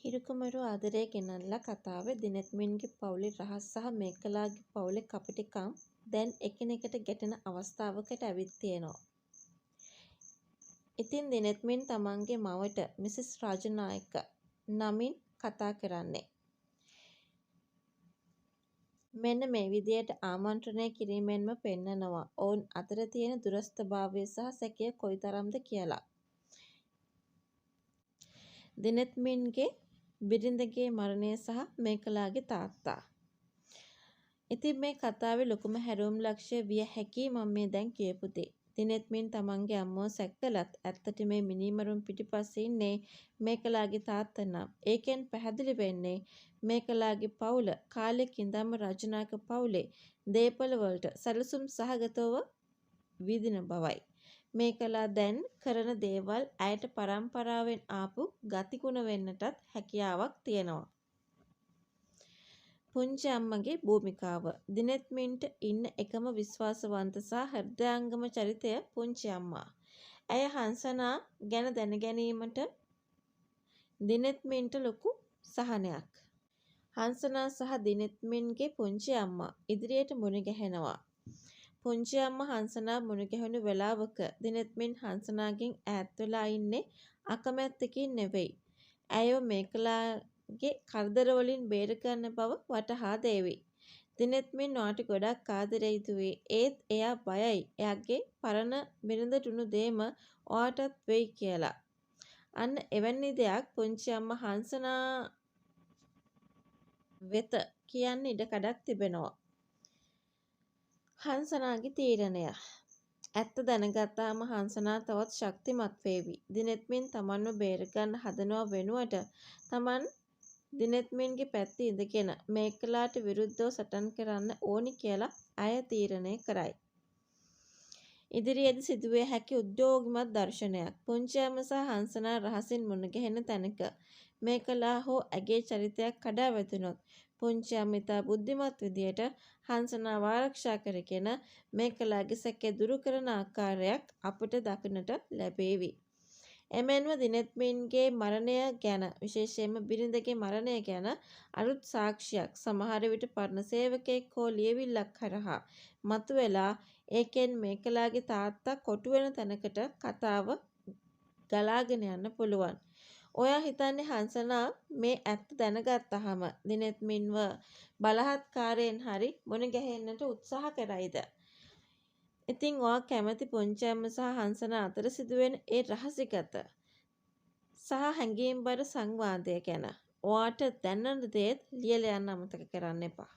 හිරුකුමරු ආදරේ ගෙනල්ලා කතාවේ දිනෙත්මින්ගේ පවුලේ රහස් සහ මේකලාගේ පවුලේ කපටිකම් දැන් එකිනෙකට ගැටෙන අවස්ථාවකට ඇවිත් තියෙනවා. ඉතින් දිනෙත්මින් තමන්ගේ මවට මිසස් රාජනායක නමින් කතා කරන්නේ. මෙන්න මේ විදියට ආමන්ත්‍රණය කිරීමෙන්ම පෙන්නනවා ඔවුන් අතර තියෙන දුරස්ථභාවය සහ සැකය කොයිතරම්ද කියලා. දිනෙත්මින්ගේ බිරිඳගේ මරණය සහ මේකලාගේ තාත්තා. ඉතින් මේ කතාවේ ලොකුම හැරවුම් ලක්ෂ්‍ය විය හැකි මම මේ දැන් කියපු දේ. දිනෙත්මින් තමන්ගේ අම්මව සැක කළත් ඇත්තට මේ මිනීමරුන් පිටිපස්සේ ඉන්නේ මේකලාගේ තාත්තා නම්. ඒකෙන් පැහැදිලි වෙන්නේ මේකලාගේ පවුල කාලෙක ඉඳන්ම රාජනායක පවුලේ දේපල වලට සැලසුම් සහගතව විදින බවයි. මේකලා දැන් කරන දේවල් ඇයට පරම්පරාවෙන් ආපු ගතිගුණ වෙන්නටත් හැකියාවක් තියෙනවා. පුංචි අම්මගේ භූමිකාව. දිනෙත්මින්ට ඉන්න එකම විශ්වාසවන්ත සහ හෘදයාංගම චරිතය පුංචි අම්මා. ඇය හංසනා ගැන දැනගැනීමට දිනෙත්මින්ට ලොකු සහනයක්. හංසනා සහ දිනෙත්මින්ගේ පුංචි අම්මා ඉදිරියට මුණ ගැහෙනවා. පුංචි අම්මා හංසනා මුණ ගැහුණු වෙලාවක දිනෙත්මින් හංසනාගෙන් ඈත් වෙලා ඉන්නේ අකමැත්තකින් නෙවෙයි. ඇයව මේකලාගේ කරදර වලින් බේරගන්න බව වටහා දේවි. දිනෙත්මින් ඔයාට ගොඩක් ආදරෙයි දුවේ. ඒත් එයා බයයි එයාගේ පරණ බිරිඳට උණු දේම ඔයාටත් වෙයි කියලා. අන්න එවැනි දෙයක් පුංචි අම්මා හංසනා වෙත කියන්න ඉඩකඩක් තිබෙනවා. හංසනාගේ තීරණය. ඇත්ත දැනගත්තාම හංසනා තවත් ශක්තිමත් වේවි. දිනෙත්මින් තමන්ව බේරගන්න හදනව වෙනුවට තමන් දිනෙත්මින්ගේ පැත්තේ ඉඳගෙන මේකලාට විරුද්ධව සටන් කරන්න ඕනි කියලා ඇය තීරණය කරයි. ඉදිරියේදී සිදුවිය හැකි උද්‍යෝගිමත් දර්ශනයක්. පුංචි අම්මා සහ හංසනා රහසින් මුණ ගැහෙන තැනක මේකලා හෝ ඇගේ චරිතයක් කඩා වැදුනොත් පුංචි අම්මා ඉතා බුද්ධිමත් විදියට හංසනාව ආරක්ෂා කරගෙන මේකලාගේ සැකය දුරු කරන ආකාරයක් අපට දකින්නට ලැබේවි. එමෙන්ම දිනෙත්මින්ගේ මරණය ගැන විශේෂයෙන්ම බිරිඳගේ මරණය ගැන අලුත් සාක්ෂියක් සමහර විට පරණ සේවකයෙක් හෝ ලියවිල්ලක් හරහා මතුවෙලා ඒකෙන් මේකලාගේ තාත්තා කොටු වෙන තැනකට කතාව ගලාගෙන යන්න පුළුවන්. ඔයා හිතන්නේ හංසනා මේ ඇත්ත දැනගත්තාම දිනෙත්මින්ව බලහත්කාරයෙන් හරි මුණ ගැහෙන්නට උත්සාහ කරයිද? ඉතින් ඔයා කැමති පුංචි අම්මා සහ හංසනා අතර සිදුවෙන ඒ රහසිගත සහ හැඟීම්බර සංවාදය ගැන ඔයාට දැනෙන දේත් ලියලා යන්න අමතක කරන්න එපා.